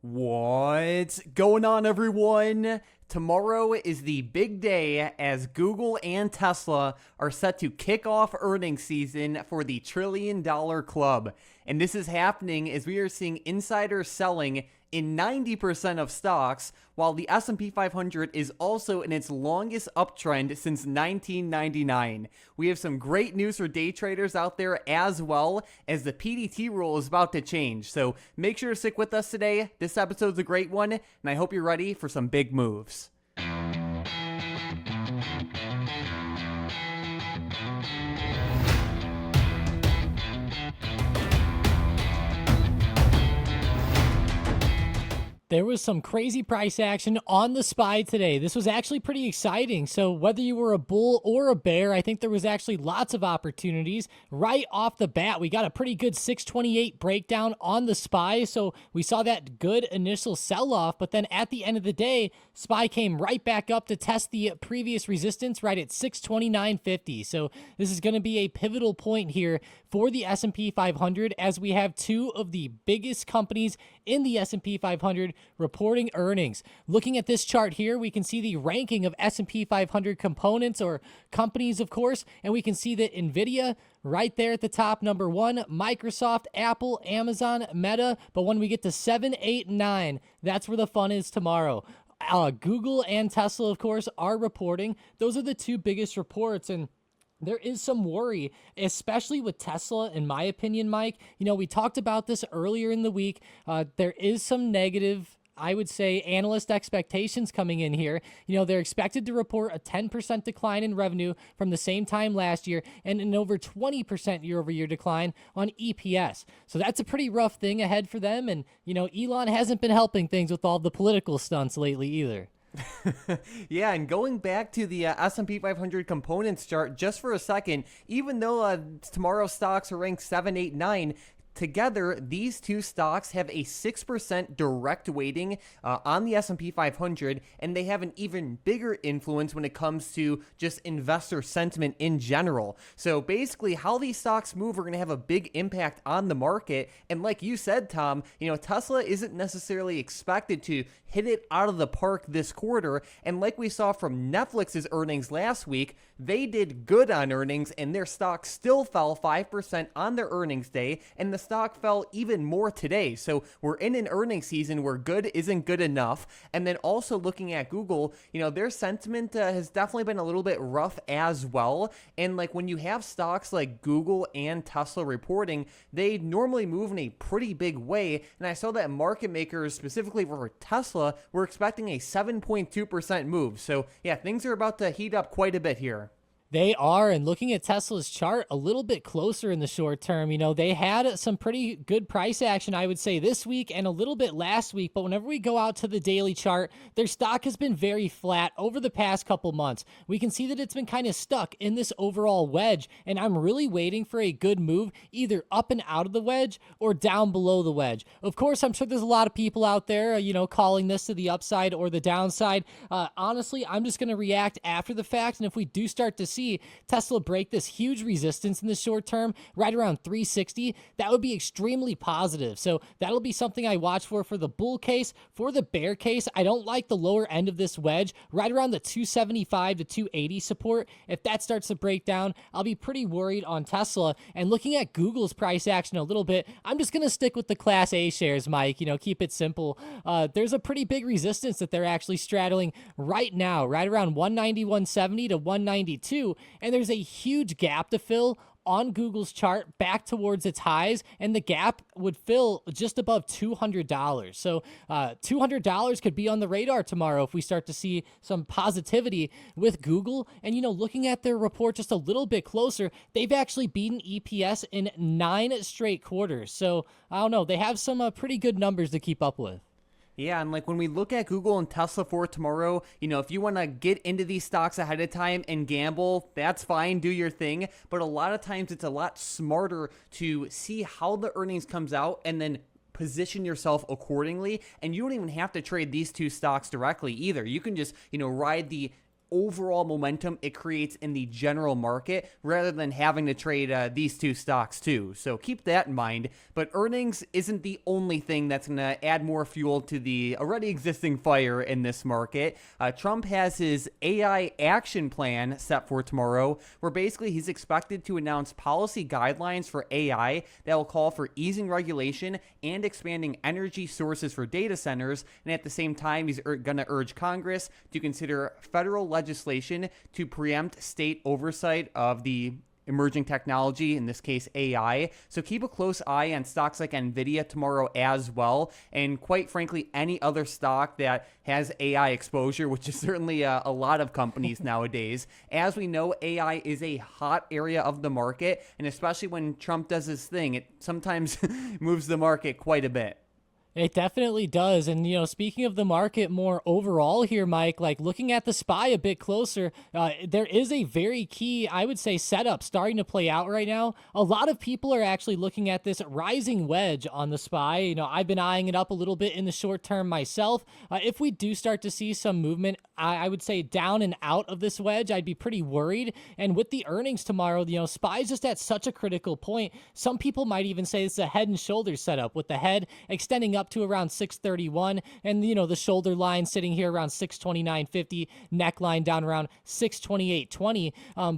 What's going on, everyone? Tomorrow is the big day as Google and Tesla are set to kick off earnings season for the $1 trillion club. And this is happening as we are seeing insiders selling in 90% of stocks, while the S&P 500 is also in its longest uptrend since 1999. We have some great news for day traders out there, as well as the PDT rule is about to change. So make sure to stick with us today. This episode's a great one, and I hope you're ready for some big moves. There was some crazy price action on the SPY today. This was actually pretty exciting. So whether you were a bull or a bear, I think there was actually lots of opportunities. Right off the bat, we got a pretty good 628 breakdown on the SPY. So we saw that good initial sell-off, but then at the end of the day, SPY came right back up to test the previous resistance right at 629.50. So this is going to be a pivotal point here for the S&P 500 as we have two of the biggest companies in the S&P 500 reporting earnings. Looking at this chart here, we can see the ranking of S&P 500 components or companies, of course, and we can see that NVIDIA right there at the top, number one, Microsoft, Apple, Amazon, Meta. But when we get to 7, 8, and 9, that's where the fun is tomorrow. Google and Tesla, of course, are reporting. Those are the two biggest reports, and there is some worry, especially with Tesla, in my opinion, Mike. You know, we talked about this earlier in the week. There is some negative, I would say, analyst expectations coming in here. You know, they're expected to report a 10% decline in revenue from the same time last year and an over 20% year-over-year decline on EPS. So that's a pretty rough thing ahead for them. And, you know, Elon hasn't been helping things with all the political stunts lately either. Yeah, and going back to the S&P 500 components chart just for a second, even though tomorrow's stocks are ranked 7, 8, 9, together, these two stocks have a 6% direct weighting on the S&P 500, and they have an even bigger influence when it comes to just investor sentiment in general. So basically, how these stocks move are going to have a big impact on the market. And like you said, Tom, you know, Tesla isn't necessarily expected to hit it out of the park this quarter. And like we saw from Netflix's earnings last week, they did good on earnings, and their stock still fell 5% on their earnings day, and the stock fell even more today. So we're in an earnings season where good isn't good enough. And then also looking at Google, you know, their sentiment has definitely been a little bit rough as well. And like when you have stocks like Google and Tesla reporting, they normally move in a pretty big way. And I saw that market makers, specifically for Tesla, were expecting a 7.2% move. So yeah, things are about to heat up quite a bit here. They are, and looking at Tesla's chart a little bit closer in the short term, you know, they had some pretty good price action, I would say, this week and a little bit last week. But whenever we go out to the daily chart, their stock has been very flat over the past couple months. We can see that it's been kind of stuck in this overall wedge, and I'm really waiting for a good move, either up and out of the wedge or down below the wedge. Of course, I'm sure there's a lot of people out there, you know, calling this to the upside or the downside. Honestly, I'm just going to react after the fact, and if we do start to see Tesla break this huge resistance in the short term, right around 360, that would be extremely positive. So that'll be something I watch for the bull case. For the bear case, I don't like the lower end of this wedge, right around the 275 to 280 support. If that starts to break down, I'll be pretty worried on Tesla. And looking at Google's price action a little bit, I'm just going to stick with the Class A shares, Mike. You know, keep it simple. There's a pretty big resistance that they're actually straddling right now, right around 190, 170 to 192. And there's a huge gap to fill on Google's chart back towards its highs, and the gap would fill just above $200. So $200 could be on the radar tomorrow if we start to see some positivity with Google. And, you know, looking at their report just a little bit closer, they've actually beaten EPS in 9 straight quarters. So I don't know, they have some pretty good numbers to keep up with. Yeah, and like when we look at Google and Tesla for tomorrow, you know, if you want to get into these stocks ahead of time and gamble, that's fine, do your thing. But a lot of times it's a lot smarter to see how the earnings comes out and then position yourself accordingly. And you don't even have to trade these two stocks directly either. You can just, you know, ride the overall momentum it creates in the general market rather than having to trade these two stocks too. So keep that in mind. But earnings isn't the only thing that's going to add more fuel to the already existing fire in this market. Trump has his AI action plan set for tomorrow, where basically he's expected to announce policy guidelines for AI that will call for easing regulation and expanding energy sources for data centers. And at the same time, he's going to urge Congress to consider federal legislation to preempt state oversight of the emerging technology, in this case AI. So keep a close eye on stocks like Nvidia tomorrow as well, and quite frankly any other stock that has AI exposure, which is certainly a lot of companies nowadays. As we know, AI is a hot area of the market, and especially when Trump does his thing, it sometimes moves the market quite a bit. It definitely does. And, speaking of the market more overall here, Mike, like looking at the SPY a bit closer, there is a very key, I would say, setup starting to play out right now. A lot of people are actually looking at this rising wedge on the SPY. I've been eyeing it up a little bit in the short term myself. If we do start to see some movement, I would say down and out of this wedge, I'd be pretty worried. And with the earnings tomorrow, SPY is just at such a critical point. Some people might even say it's a head and shoulders setup, with the head extending up to around 631, and the shoulder line sitting here around 629.50, neckline down around 628.20.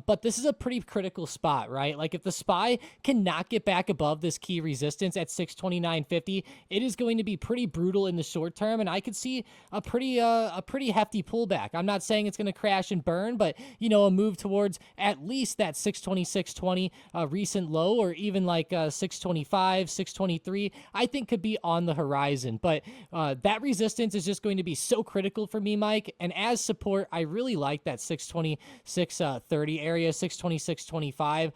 But this is a pretty critical spot, right? Like if the SPY cannot get back above this key resistance at 629.50, it is going to be pretty brutal in the short term, and I could see a pretty hefty pullback. I'm not saying it's going to crash and burn, but a move towards at least that 626.20 recent low, or even like 625, 623, I think could be on the horizon. But that resistance is just going to be so critical for me, Mike. And as support, I really like that 626.30 area, 626.25.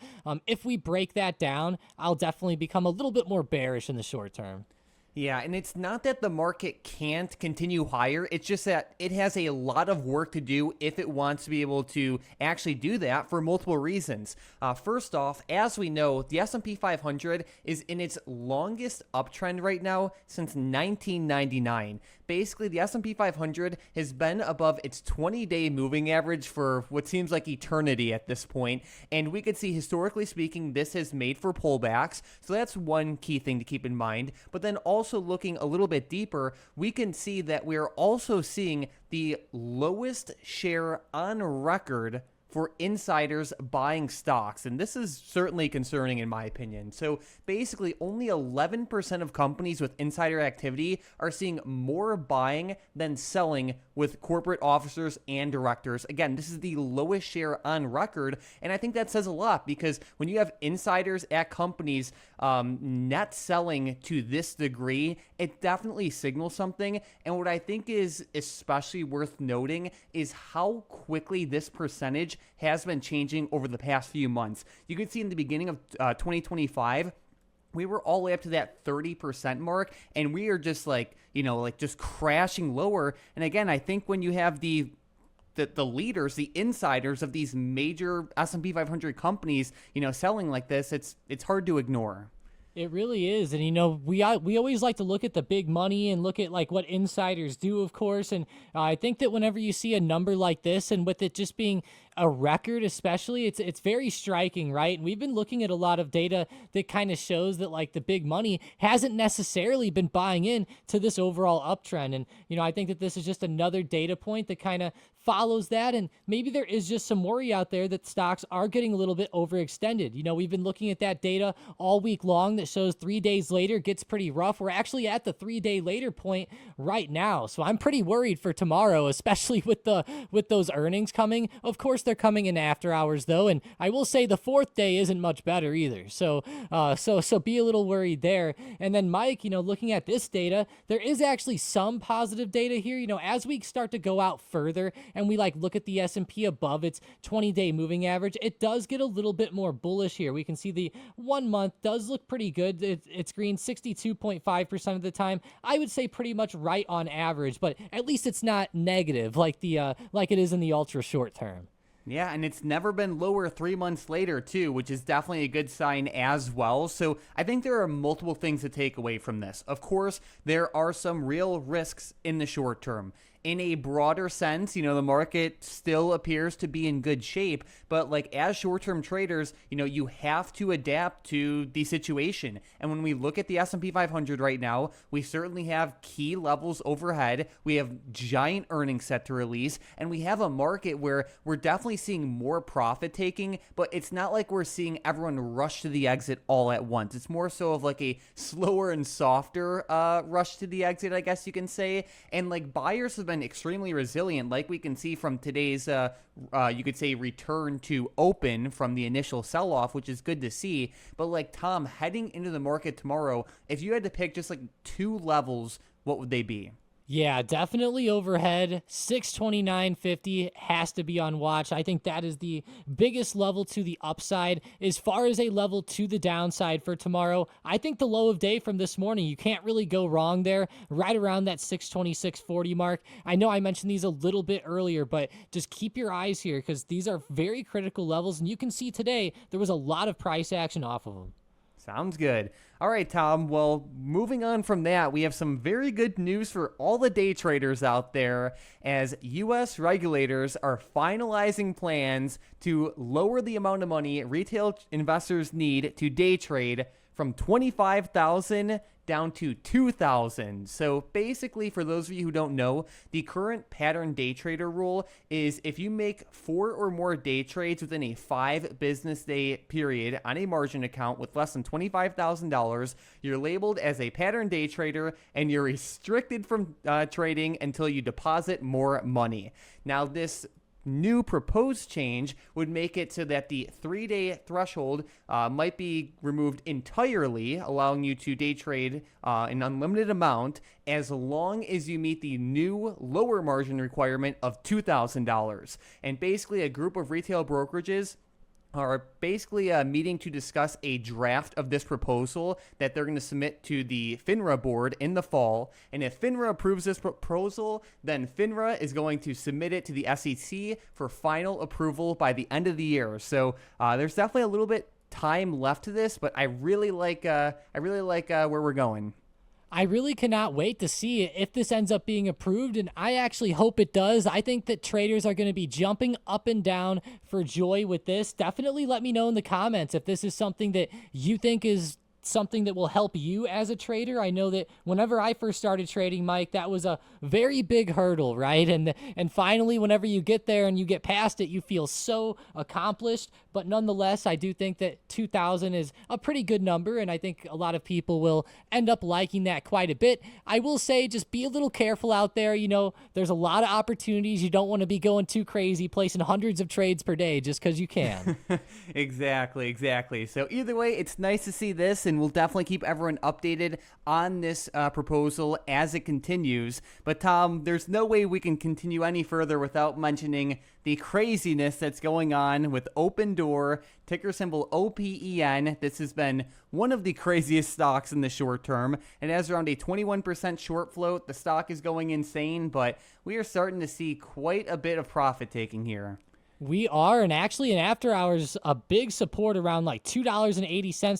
If we break that down, I'll definitely become a little bit more bearish in the short term. Yeah, and it's not that the market can't continue higher. It's just that it has a lot of work to do if it wants to be able to actually do that for multiple reasons. First off, as we know, the S&P 500 is in its longest uptrend right now since 1999. Basically, the S&P 500 has been above its 20-day moving average for what seems like eternity at this point, and we could see, historically speaking, this has made for pullbacks, so that's one key thing to keep in mind. But then also looking a little bit deeper, we can see that we're also seeing the lowest share on record for insiders buying stocks, and this is certainly concerning in my opinion. So basically, only 11% of companies with insider activity are seeing more buying than selling with corporate officers and directors. Again, this is the lowest share on record, and I think that says a lot, because when you have insiders at companies net selling to this degree, it definitely signals something. And what I think is especially worth noting is how quickly this percentage has been changing over the past few months. You can see in the beginning of 2025, we were all the way up to that 30% mark, and we are just just crashing lower. And again, I think when you have the leaders, the insiders of these major S&P 500 companies, selling like this, it's hard to ignore. It really is. And, we always like to look at the big money and look at like what insiders do, of course. And I think that whenever you see a number like this, and with it just being a record especially, it's very striking, right? And we've been looking at a lot of data that kind of shows that like the big money hasn't necessarily been buying in to this overall uptrend. And, I think that this is just another data point that kind of follows that. And maybe there is just some worry out there that stocks are getting a little bit overextended. We've been looking at that data all week long that shows 3 days later gets pretty rough. We're actually at the 3-day later point right now. So I'm pretty worried for tomorrow, especially with those earnings coming. Of course, they're coming in after hours though. And I will say the 4th day isn't much better either. So be a little worried there. And then Mike, looking at this data, there is actually some positive data here. As we start to go out further and we look at the S&P above its 20-day moving average, it does get a little bit more bullish here. We can see the 1 month does look pretty good. It's green 62.5% of the time. I would say pretty much right on average, but at least it's not negative like it is in the ultra short term. Yeah, and it's never been lower 3 months later, too, which is definitely a good sign as well. So I think there are multiple things to take away from this. Of course, there are some real risks in the short term. in a broader sense, the market still appears to be in good shape. But like as short-term traders, you have to adapt to the situation. And when we look at the S&P 500 right now, we certainly have key levels overhead. We have giant earnings set to release, and we have a market where we're definitely seeing more profit taking, but it's not like we're seeing everyone rush to the exit all at once. It's more so of like a slower and softer rush to the exit, I guess you can say. And like buyers have been extremely resilient, like we can see from today's you could say return to open from the initial sell-off, which is good to see. But like Tom, heading into the market tomorrow, if you had to pick just like two levels, what would they be? Yeah, definitely overhead. 629.50 has to be on watch. I think that is the biggest level to the upside. As far as a level to the downside for tomorrow, I think the low of day from this morning, you can't really go wrong there, right around that 626.40 mark. I know I mentioned these a little bit earlier, but just keep your eyes here because these are very critical levels. And you can see today, there was a lot of price action off of them. Sounds good. All right, Tom. Well, moving on from that, we have some very good news for all the day traders out there as U.S. regulators are finalizing plans to lower the amount of money retail investors need to day trade from $25,000 down to $2,000. So basically, for those of you who don't know, the current pattern day trader rule is if you make 4 or more day trades within a 5 business day period on a margin account with less than $25,000, you're labeled as a pattern day trader and you're restricted from trading until you deposit more money. Now, this new proposed change would make it so that the 3-day threshold might be removed entirely, allowing you to day trade an unlimited amount as long as you meet the new lower margin requirement of $2,000. And basically, a group of retail brokerages are basically meeting to discuss a draft of this proposal that they're going to submit to the FINRA board in the fall. And if FINRA approves this proposal, then FINRA is going to submit it to the SEC for final approval by the end of the year. So there's definitely a little bit time left to this, but I really like where we're going. I really cannot wait to see if this ends up being approved, and I actually hope it does. I think that traders are going to be jumping up and down for joy with this. Definitely let me know in the comments if this is something that you think is something that will help you as a trader. I know that whenever I first started trading, Mike, that was a very big hurdle, right? And finally, whenever you get there and you get past it, you feel so accomplished. But nonetheless, I do think that 2,000 is a pretty good number, and I think a lot of people will end up liking that quite a bit. I will say just be a little careful out there. There's a lot of opportunities. You don't want to be going too crazy, placing hundreds of trades per day just because you can. Exactly. So either way, it's nice to see this, and we'll definitely keep everyone updated on this proposal as it continues. But Tom, there's no way we can continue any further without mentioning the craziness that's going on with Opendoor, ticker symbol OPEN. This has been one of the craziest stocks in the short term. It has around a 21% short float. The stock is going insane, but we are starting to see quite a bit of profit taking here. We are, and actually in after hours, a big support around like $2.80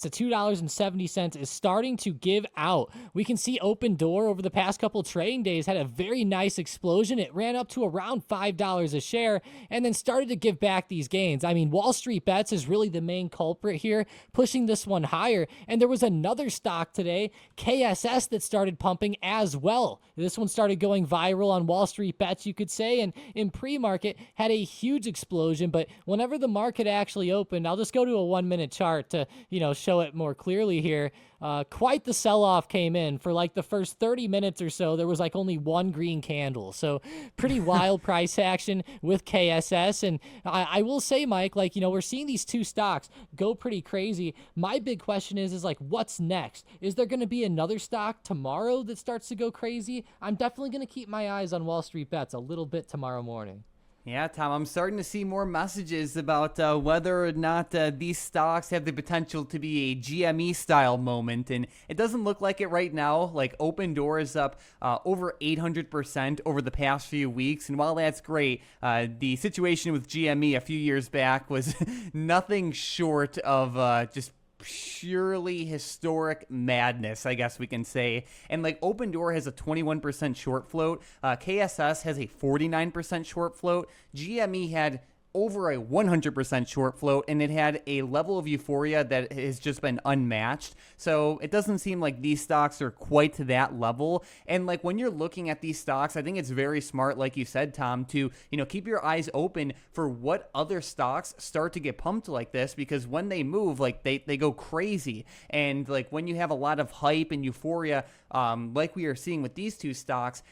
to $2.70 is starting to give out. We can see Opendoor over the past couple trading days had a very nice explosion. It ran up to around $5 a share and then started to give back these gains. I mean, Wall Street Bets is really the main culprit here, pushing this one higher. And there was another stock today, KSS, that started pumping as well. This one started going viral on Wall Street Bets, you could say, and in pre-market had a huge explosion. But whenever the market actually opened, I'll just go to a 1-minute chart to, show it more clearly here. Quite the sell-off came in. For like the first 30 minutes or so, there was like only one green candle. So pretty wild price action with KSS. And I will say, Mike, we're seeing these two stocks go pretty crazy. My big question is like, what's next? Is there going to be another stock tomorrow that starts to go crazy? I'm definitely going to keep my eyes on Wall Street Bets a little bit tomorrow morning. Yeah, Tom, I'm starting to see more messages about whether or not these stocks have the potential to be a GME-style moment, and it doesn't look like it right now. Like, Opendoor is up over 800% over the past few weeks, and while that's great, the situation with GME a few years back was nothing short of just purely historic madness, I guess we can say. And like Opendoor has a 21% short float, KSS has a 49% short float, GME had over a 100% short float, and it had a level of euphoria that has just been unmatched. So it doesn't seem like these stocks are quite to that level. And like when you're looking at these stocks, I think it's very smart, like you said, Tom, to keep your eyes open for what other stocks start to get pumped like this, because when they move, like they go crazy. And like when you have a lot of hype and euphoria, like we are seeing with these two stocks,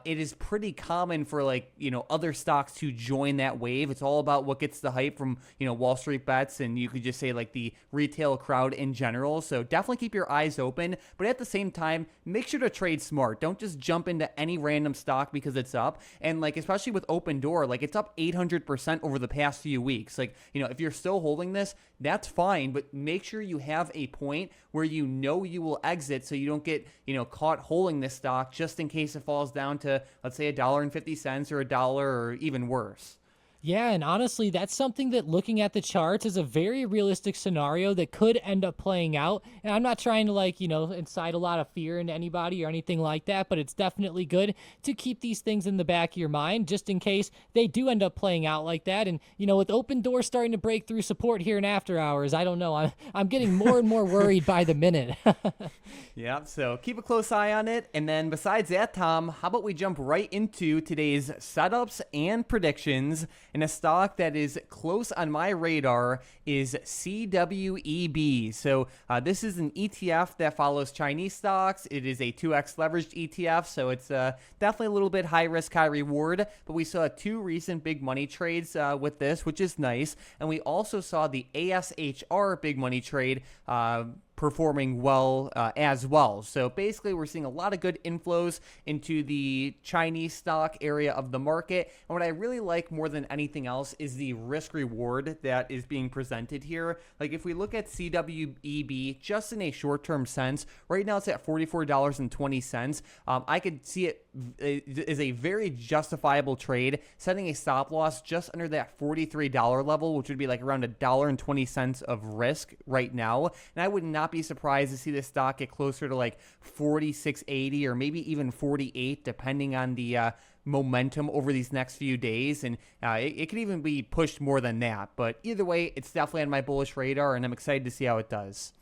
it is pretty common for like other stocks to join that wave. It's all about what gets the hype from Wall Street bets, and you could just say like the retail crowd in general. So definitely keep your eyes open, but at the same time, make sure to trade smart. Don't just jump into any random stock because it's up. And like especially with Opendoor, like it's up 800% over the past few weeks. Like if you're still holding this, that's fine, but make sure you have a point where you will exit, so you don't get caught holding this stock just in case it falls down to, let's say, $1.50 or $1 or even worse. Yeah, and honestly, that's something that looking at the charts is a very realistic scenario that could end up playing out. And I'm not trying to incite a lot of fear into anybody or anything like that, but it's definitely good to keep these things in the back of your mind just in case they do end up playing out like that. And with Opendoor starting to break through support here in after hours, I don't know. I'm getting more and more worried by the minute. Yeah, so keep a close eye on it. And then besides that, Tom, how about we jump right into today's setups and predictions? And a stock that is close on my radar is CWEB. So this is an ETF that follows Chinese stocks. It is a 2x leveraged ETF, so it's definitely a little bit high risk, high reward. But we saw 2 recent big money trades with this, which is nice. And we also saw the ASHR big money trade performing well as well. So basically, we're seeing a lot of good inflows into the Chinese stock area of the market. And what I really like more than anything else is the risk reward that is being presented here. Like if we look at CWEB just in a short-term sense, right now it's at $44.20. I could see it is a very justifiable trade, setting a stop loss just under that $43 level, which would be like around $1.20 of risk right now. And I would not be surprised to see this stock get closer to like 46.80 or maybe even 48, depending on the momentum over these next few days. And it could even be pushed more than that. But either way, it's definitely on my bullish radar, and I'm excited to see how it does.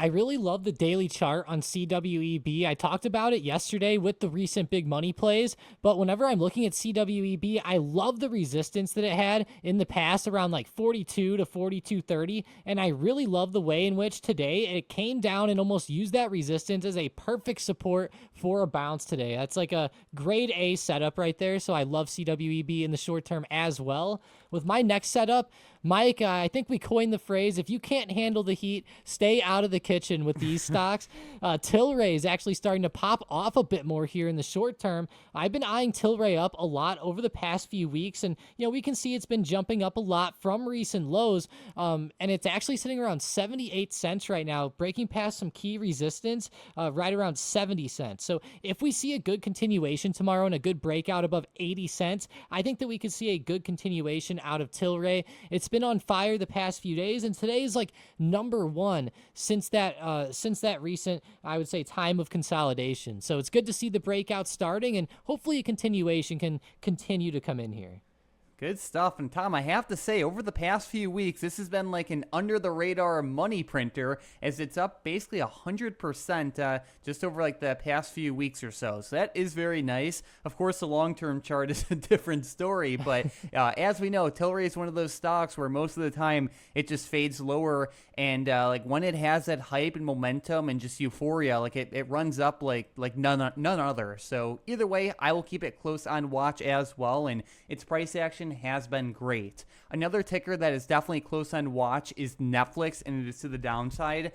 I really love the daily chart on CWEB. I talked about it yesterday with the recent big money plays, but whenever I'm looking at CWEB, I love the resistance that it had in the past around like 42 to 42.30, and I really love the way in which today it came down and almost used that resistance as a perfect support for a bounce today. That's like a grade A setup right there, so I love CWEB in the short term as well. With my next setup, Mike, I think we coined the phrase, if you can't handle the heat, stay out of the kitchen with these stocks. Tilray is actually starting to pop off a bit more here in the short term. I've been eyeing Tilray up a lot over the past few weeks, and we can see it's been jumping up a lot from recent lows, and it's actually sitting around 78 cents right now, breaking past some key resistance right around 70 cents. So if we see a good continuation tomorrow and a good breakout above 80 cents, I think that we could see a good continuation out of Tilray. It's been on fire the past few days, and today is like number one since that recent, I would say, time of consolidation. So it's good to see the breakout starting, and hopefully a continuation can continue to come in here. Good stuff. And Tom, I have to say, over the past few weeks, this has been like an under-the-radar money printer, as it's up basically 100% just over like the past few weeks or so. So that is very nice. Of course, the long-term chart is a different story, but as we know, Tilray is one of those stocks where most of the time it just fades lower, and like when it has that hype and momentum and just euphoria, like it runs up like none other. So either way, I will keep it close on watch as well, and its price action has been great. Another ticker that is definitely close on watch is Netflix, and it is to the downside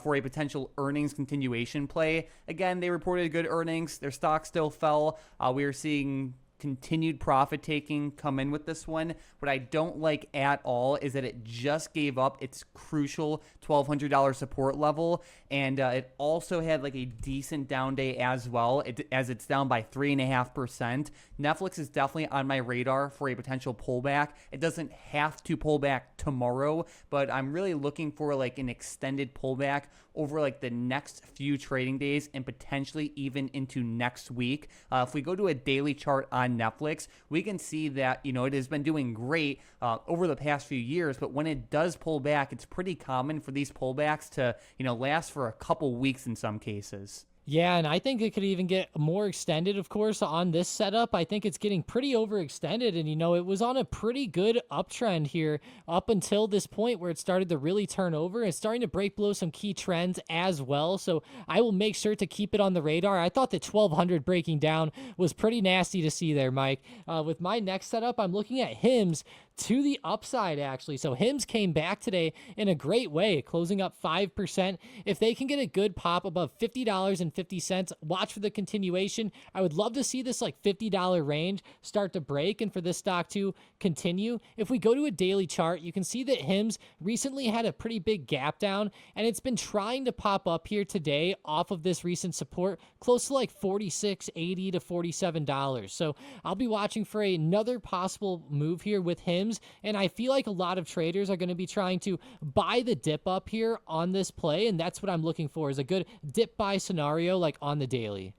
for a potential earnings continuation play. Again, they reported good earnings. Their stock still fell. We are seeing continued profit taking come in with this one. What I don't like at all is that it just gave up its crucial $1,200 support level, and it also had like a decent down day as well, as it's down by 3.5%. Netflix is definitely on my radar for a potential pullback. It doesn't have to pull back tomorrow, but I'm really looking for like an extended pullback over like the next few trading days and potentially even into next week. If we go to a daily chart on Netflix, we can see that, it has been doing great over the past few years, but when it does pull back, it's pretty common for these pullbacks to, last for a couple weeks in some cases. Yeah, and I think it could even get more extended, of course, on this setup. I think it's getting pretty overextended, and, it was on a pretty good uptrend here up until this point where it started to really turn over. It's starting to break below some key trends as well, so I will make sure to keep it on the radar. I thought that 1,200 breaking down was pretty nasty to see there, Mike. With my next setup, I'm looking at HIMS to the upside, actually. So HIMS came back today in a great way, closing up 5%. If they can get a good pop above $50.50, watch for the continuation. I would love to see this like $50 range start to break and for this stock to continue. If we go to a daily chart, you can see that HIMS recently had a pretty big gap down, and it's been trying to pop up here today off of this recent support, close to like $46.80 to $47. So I'll be watching for another possible move here with HIMS. And I feel like a lot of traders are going to be trying to buy the dip up here on this play, and that's what I'm looking for, is a good dip buy scenario like on the daily.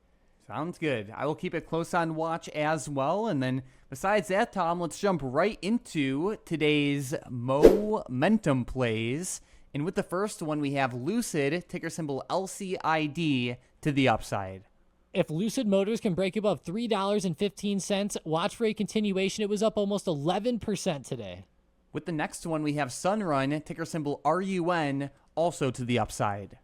Sounds good. I will keep it close on watch as well. And then besides that, Tom, let's jump right into today's momentum plays. And with the first one, we have Lucid, ticker symbol LCID, to the upside. If Lucid Motors can break above $3.15, watch for a continuation. It was up almost 11% today. With the next one, we have Sunrun, ticker symbol RUN, also to the upside.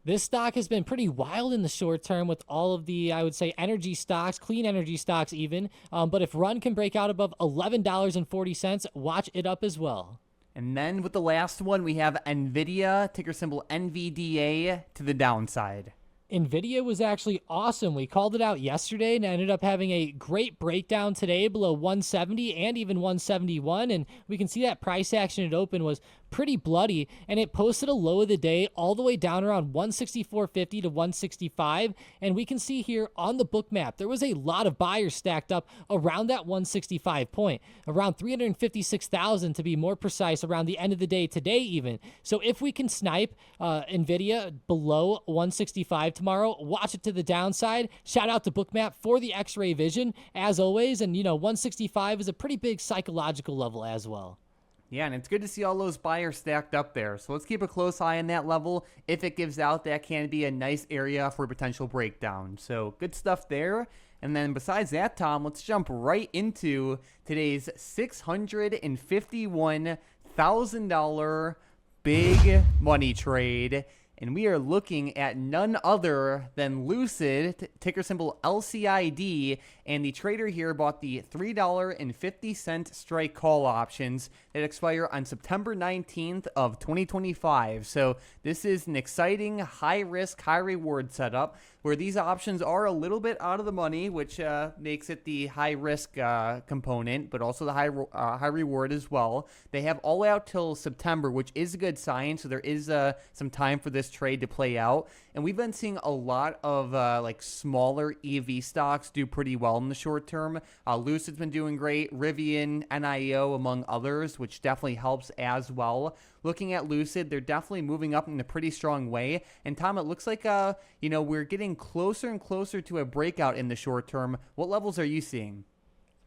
This stock has been pretty wild in the short term with all of the, I would say, energy stocks, clean energy stocks even. But if Run can break out above $11.40, watch it up as well. And then with the last one, we have NVIDIA, ticker symbol NVDA, to the downside. NVIDIA was actually awesome. We called it out yesterday and ended up having a great breakdown today below 170 and even 171. And we can see that price action at open was pretty bloody, and it posted a low of the day all the way down around 164.50 to 165. And we can see here on the Bookmap, there was a lot of buyers stacked up around that 165 point, around 356,000 to be more precise, around the end of the day today even. So if we can snipe NVIDIA below 165 tomorrow, watch it to the downside. Shout out to Bookmap for the X-ray vision as always. And 165 is a pretty big psychological level as well. Yeah, and it's good to see all those buyers stacked up there. So let's keep a close eye on that level. If it gives out, that can be a nice area for potential breakdown. So good stuff there. And then besides that, Tom, let's jump right into today's $651,000 big money trade. And we are looking at none other than Lucid, ticker symbol LCID, and the trader here bought the $3.50 strike call options that expire on September 19th of 2025. So this is an exciting high-risk, high-reward setup where these options are a little bit out of the money, which makes it the high-risk component, but also the high reward as well. They have all out till September, which is a good sign, so there is some time for this trade to play out. And we've been seeing a lot of like smaller EV stocks do pretty well in the short term. Lucid's been doing great, Rivian, NIO, among others, which definitely helps as well. Looking at Lucid, they're definitely moving up in a pretty strong way. And Tom, it looks like we're getting closer and closer to a breakout in the short term. What levels are you seeing?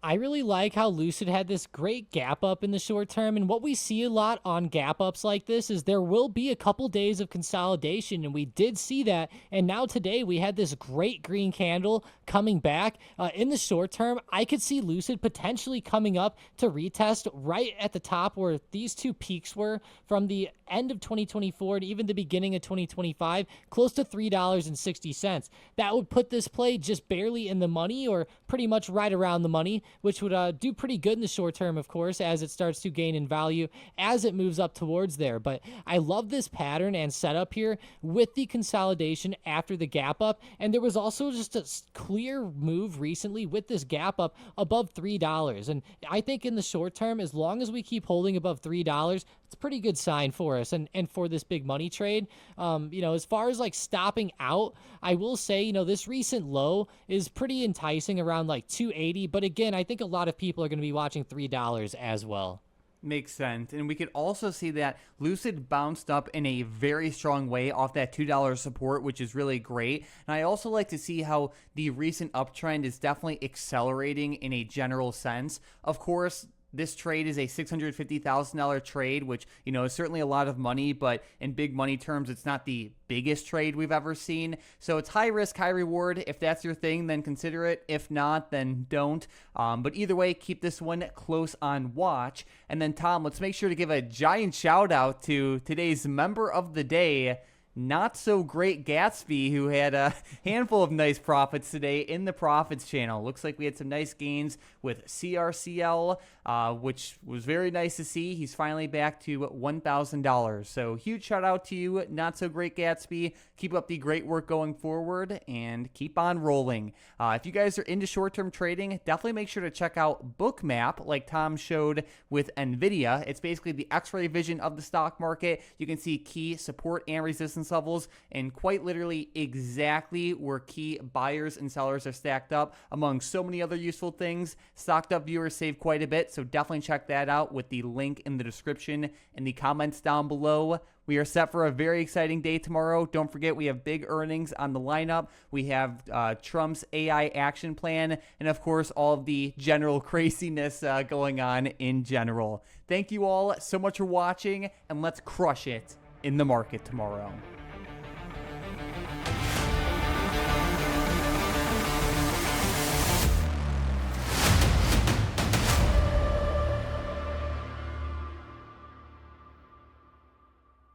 I really like how Lucid had this great gap up in the short term, and what we see a lot on gap ups like this is there will be a couple days of consolidation, and we did see that, and now today we had this great green candle coming back. In the short term, I could see Lucid potentially coming up to retest right at the top where these two peaks were from the end of 2024 to even the beginning of 2025, close to $3.60. That would put this play just barely in the money or pretty much right around the money. which would do pretty good in the short term, of course, as it starts to gain in value as it moves up towards there. But I love this pattern and setup here with the consolidation after the gap up. And there was also just a clear move recently with this gap up above $3. And I think in the short term, as long as we keep holding above $3, it's a pretty good sign for us and for this big money trade. As far as like stopping out, I will say, this recent low is pretty enticing around like 280. But again, I think a lot of people are going to be watching $3 as well. Makes sense. And we could also see that Lucid bounced up in a very strong way off that $2 support, which is really great. And I also like to see how the recent uptrend is definitely accelerating in a general sense. Of course, this trade is a $650,000 trade, which, is certainly a lot of money, but in big money terms, it's not the biggest trade we've ever seen. So it's high risk, high reward. If that's your thing, then consider it. If not, then don't. But either way, keep this one close on watch. And then, Tom, let's make sure to give a giant shout out to today's member of the day, Not So Great Gatsby, who had a handful of nice profits today in the profits channel. Looks like we had some nice gains with CRCL, which was very nice to see. He's finally back to $1,000. So huge shout out to you, Not So Great Gatsby. Keep up the great work going forward and keep on rolling. If you guys are into short-term trading, definitely make sure to check out Bookmap, like Tom showed with NVIDIA. It's basically the X-ray vision of the stock market. You can see key support and resistance levels and quite literally exactly where key buyers and sellers are stacked up, among so many other useful things. StockedUp viewers save quite a bit, so definitely check that out with the link in the description and the comments down below. We are set for a very exciting day tomorrow. Don't forget, we have big earnings on the lineup. We have Trump's AI action plan, and of course, all of the general craziness going on in general. Thank you all so much for watching, and let's crush it in the market tomorrow.